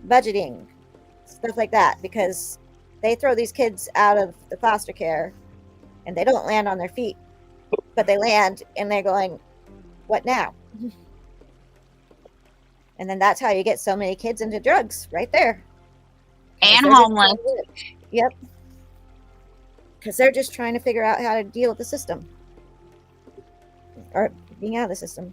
Budgeting, stuff like that, because they throw these kids out of the foster care and they don't land on their feet, but they land and they're going, what now? And then that's how you get so many kids into drugs right there. And homeless. Yep. Because they're just trying to figure out how to deal with the system or being out of the system.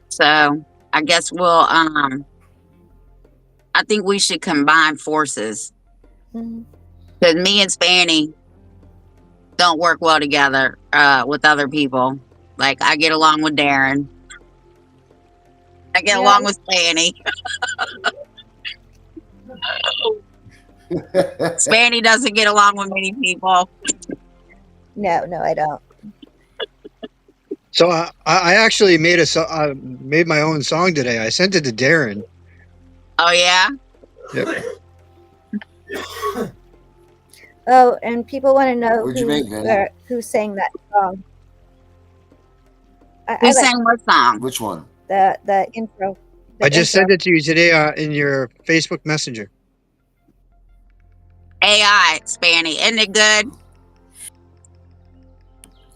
So I guess we'll I think we should combine forces. Mhm. Because me and Spanny don't work well together with other people. Like I get along with Darren. I get along with Spanny. Spanny doesn't get along with many people. No, I don't. So I actually made made my own song today. I sent it to Darren. Oh yeah. Yep. Oh, and people want to know What'd you make, Danny? who sang that song. Who sang what song? Which one? The intro. I just sent it to you today in your Facebook Messenger. AI, Spanny. Isn't it good?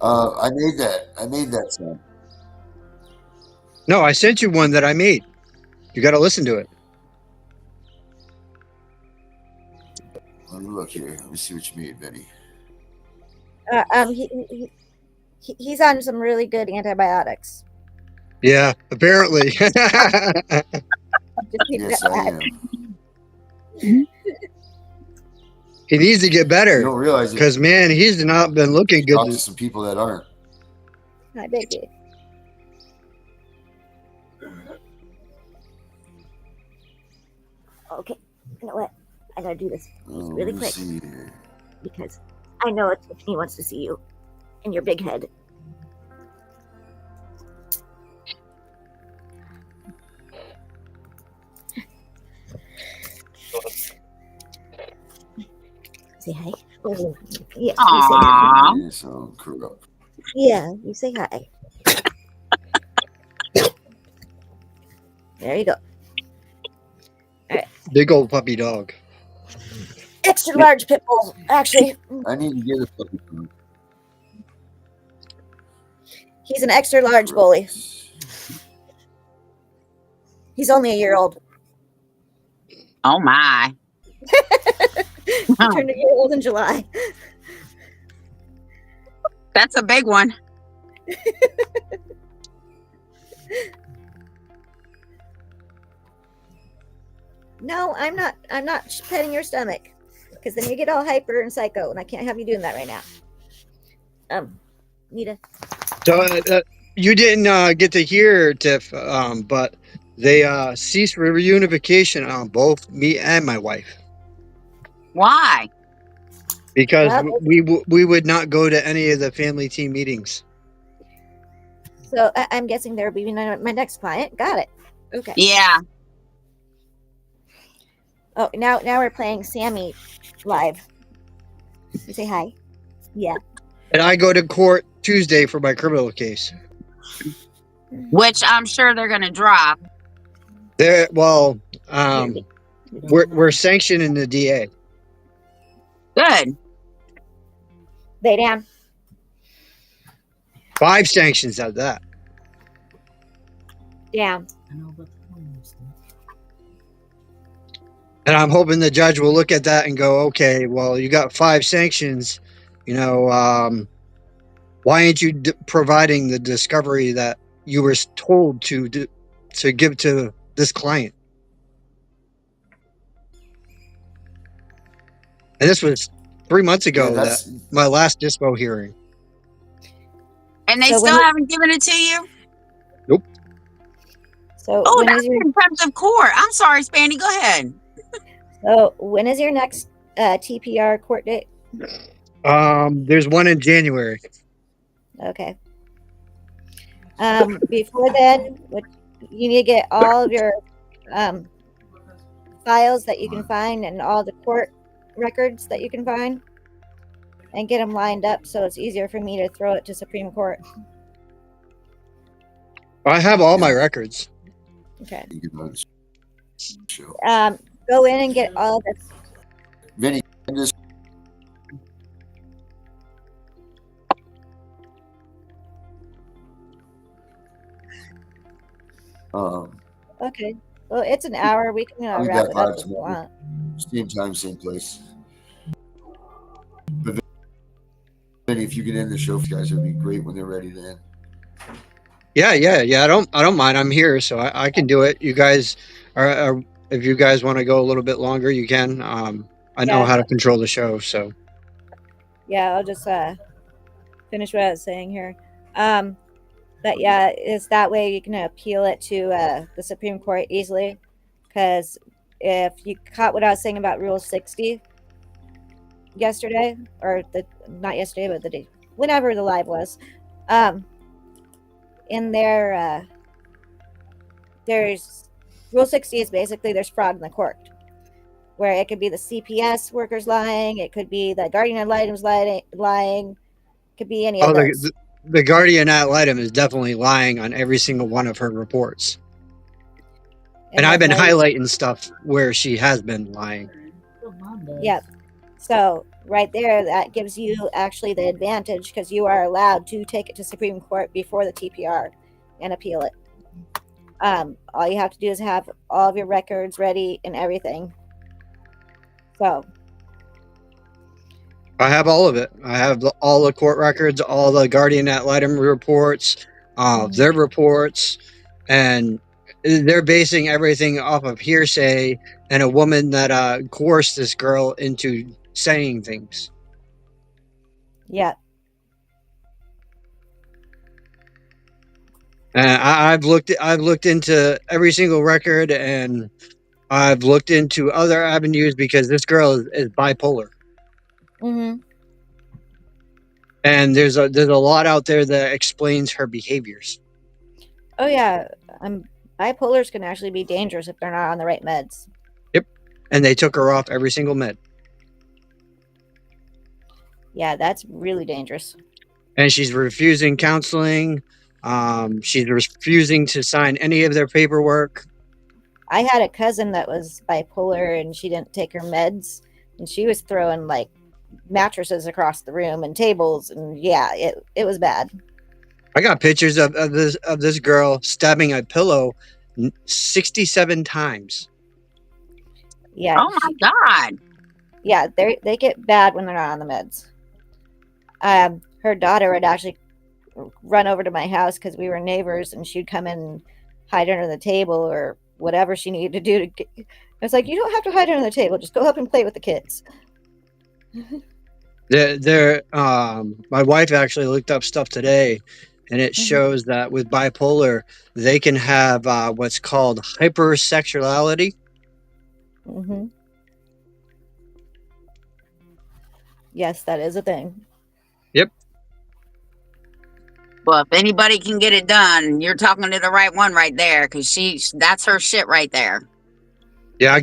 I made that song. No, I sent you one that I made. You got to listen to it. Let me look here. Let me see what you made, Betty. He's on some really good antibiotics. Yeah, apparently. Just Yes, I am. He needs to get You better don't realize it. because, man, he's not been looking Talk to good. some people that aren't. Hi, baby. Okay, you know what? I gotta do this really quick See here. because I know Tiffany wants to see you and your big head. Say hi. Oh, yeah. You say hi. Aww. Yes, I'll corrupt. Yeah, you say hi. There you go. Big old puppy dog. Extra large pit bull, actually. I need to get a puppy food. He's an extra large bully. He's only a year old. Oh my. He turned a year old in July. That's a big one. No, I'm not petting your stomach because then you get all hyper and psycho, and I can't have you doing that right now. Nita. So you didn't get to hear, Tiff, but they ceased reunification on both me and my wife Why? because Well, we would not go to any of the family team meetings. So I'm guessing there will be my next client. Got it. Okay. Yeah. Oh, now we're playing Sammy live. You say hi. Yeah. And I go to court Tuesday for my criminal case. Which I'm sure they're going to drop. There, well, um, we're sanctioning the DA. Good. Lay down. 5 sanctions of that. Down. I know, but And I'm hoping the judge will look at that and go, okay, well, you got 5 sanctions. You know, why aren't you providing the discovery that you were told to give to this client? And this was 3 months Yeah, ago that that's my last dispo hearing. And they So still when haven't given it to you? Nope. so Oh, when that's is your contempt of court. I'm sorry, Spanny. Go ahead. next TPR court date? There's one in January. Okay. Before then, you need to get all of your um, files that you can find and all the court records that you can find, and get them lined up so it's easier for me to throw it to Supreme Court. I have all my Yeah. records. Okay. you can show. Go in and get all the Vinny, send this. Okay. Well, it's an hour. We can I'll be wrap back it up live if you tomorrow. want. Same time, same place. But Vinny, if you can end the show, for you guys, it would be great when they're ready to end. Yeah. I don't mind. I'm here, so I can do it. You guys are if you guys want to go a little bit longer, you can. I know Yeah. how to control the show, so Yeah, I'll just finish what I was saying here. But yeah, it's that way you can appeal it to the Supreme Court easily. Because if you caught what I was saying about Rule 60 yesterday, or not yesterday, but the day, whenever the live was, in there, there's Rule 60 is basically there's fraud in the court, where it could be the CPS workers lying, it could be the guardian ad litem's lying, it could be any of oh, those. the guardian ad litem is definitely lying on every single one of her reports, and I've that's been why highlighting stuff where she has been lying. Yep. So right there, that gives you actually the advantage because you are allowed to take it to Supreme Court before the TPR and appeal it. All you have to do is have all of your records ready and everything. So I have all of it. I have all the court records, all the guardian ad litem reports, their reports, and they're basing everything off of hearsay and a woman that coerced this girl into saying things. yeah, And I've looked into every single record, and I've looked into other avenues because this girl is bipolar, mm-hmm. and there's a lot out there that explains her behaviors. Oh yeah, bipolars can actually be dangerous if they're not on the right meds. Yep, and they took her off every single med. Yeah, that's really dangerous. And she's refusing counseling. She's refusing to sign any of their paperwork. I had a cousin that was bipolar and she didn't take her meds, and she was throwing like mattresses across the room and tables, and yeah, it was bad. I got pictures of this girl stabbing a pillow 67 times. Yeah. Oh my God. Yeah, they get bad when they're not on the meds. Her daughter would actually run over to my house because we were neighbors, and she'd come in and hide under the table or whatever she needed to do to get. I was like, you don't have to hide under the table. Just go up and play with the kids. My wife actually looked up stuff today, and it shows that with bipolar, they can have what's called hypersexuality. Mm-hmm. Yes, that is a thing. Yep. Well, if anybody can get it done, you're talking to the right one right there, because that's her shit right there. Yeah,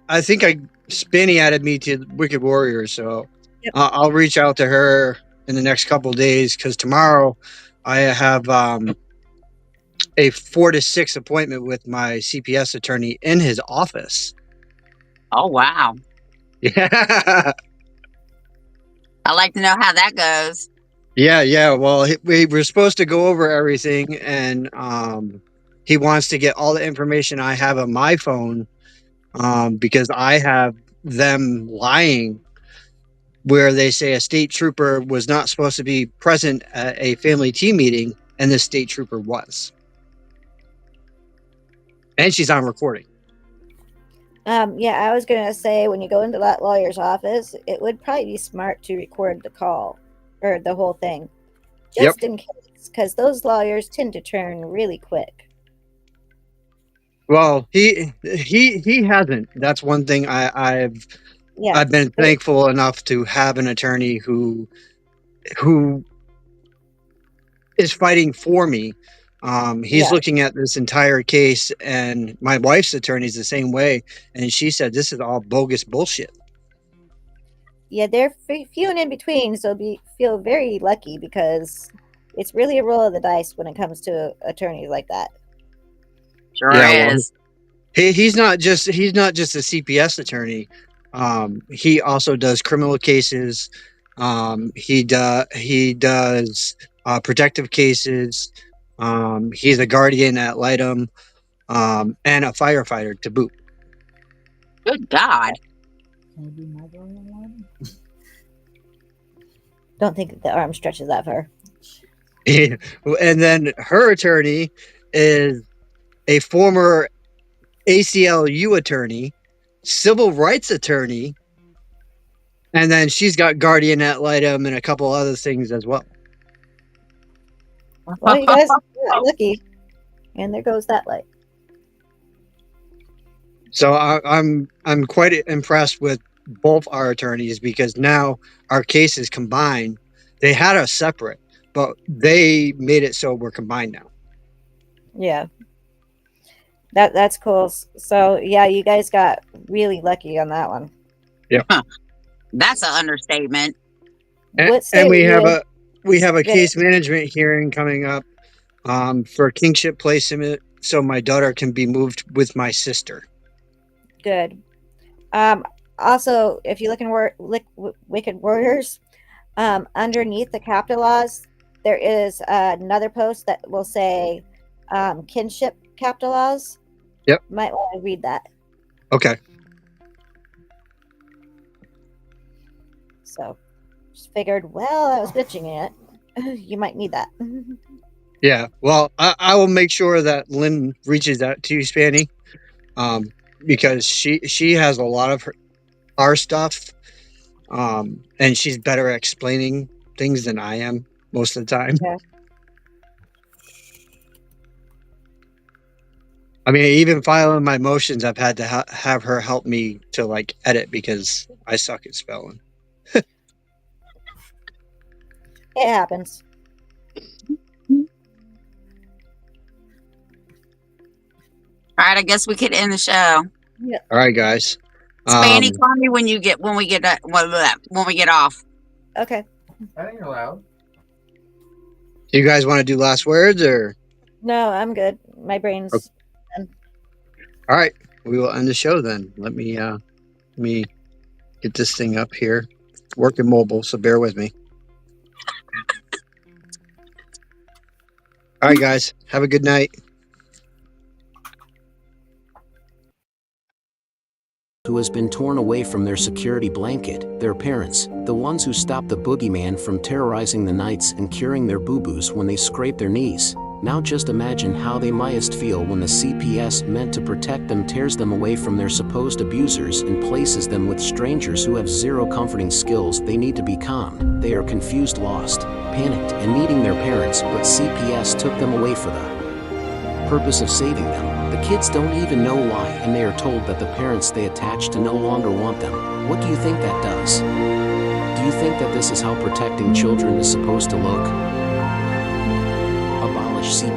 I think Spinny added me to Wicked Warriors, so Yep. I'll reach out to her in the next couple of days because tomorrow I have a 4 to 6 appointment with my CPS attorney in his office. Oh, wow. Yeah. I'd like to know how that goes. Yeah. Well, we were supposed to go over everything, and he wants to get all the information I have on my phone, because I have them lying where they say a state trooper was not supposed to be present at a family team meeting, and the state trooper was. And she's on recording. Yeah, I was gonna say when you go into that lawyer's office, it would probably be smart to record the call or the whole thing, Yep. just in case, because those lawyers tend to turn really quick. Well, he hasn't. That's one thing I've Yeah, been thankful enough to have an attorney who is fighting for me. He's Yeah. looking at this entire case, and my wife's attorney's the same way, and she said this is all bogus bullshit. yeah, they're few and in between, so feel very lucky because it's really a roll of the dice when it comes to attorneys like that. Sure Yeah, well, is. he's not just a CPS attorney. He also does criminal cases. He does protective cases. He's a guardian ad litem, and a firefighter to boot. Good God. Can I be my guardian one? Don't think the arm stretches that far. And then her attorney is a former ACLU attorney, civil rights attorney, and then she's got guardian ad litem and a couple other things as well. Well, you guys are lucky, and there goes that light. So I'm quite impressed with both our attorneys, because now our cases combined. They had us separate, but they made it so we're combined now. Yeah, that's cool. So yeah, you guys got really lucky on that one. That's an understatement. What state And we were you have a Yeah. case management hearing coming up for kingship placement, so my daughter can be moved with my sister. Good. Also, if you look in Wicked Warriors, underneath the capita laws, there is another post that will say kinship capita laws. Yep. Might want to read that. Okay. So, just figured, well, I was bitching it. You might need that. Yeah. Well, I will make sure that Lynn reaches out to you, Spanny, because she has a lot of our stuff, and she's better at explaining things than I am most of the time. Yeah. I mean, even filing my motions, I've had to have her help me to like edit because I suck at spelling. It happens. All right, I guess we could end the show. All right, guys. Spanny, call me when we get off. Okay. That ain't allowed. You guys want to do last words, or? No, I'm good. My brain's Okay. All right, we will end the show then. Let me get this thing up here. Working mobile, so bear with me. All right, guys. Have a good night. Who has been torn away from their security blanket, their parents, the ones who stopped the boogeyman from terrorizing the nights and curing their boo-boos when they scraped their knees. Now just imagine how they mightest feel when the CPS meant to protect them tears them away from their supposed abusers and places them with strangers who have zero comforting skills. They need to be calmed. They are confused, lost, panicked, and needing their parents, but CPS took them away for the purpose of saving them. The kids don't even know why, and they are told that the parents they attach to no longer want them. What do you think that does? Do you think that this is how protecting children is supposed to look? Abolish CPS.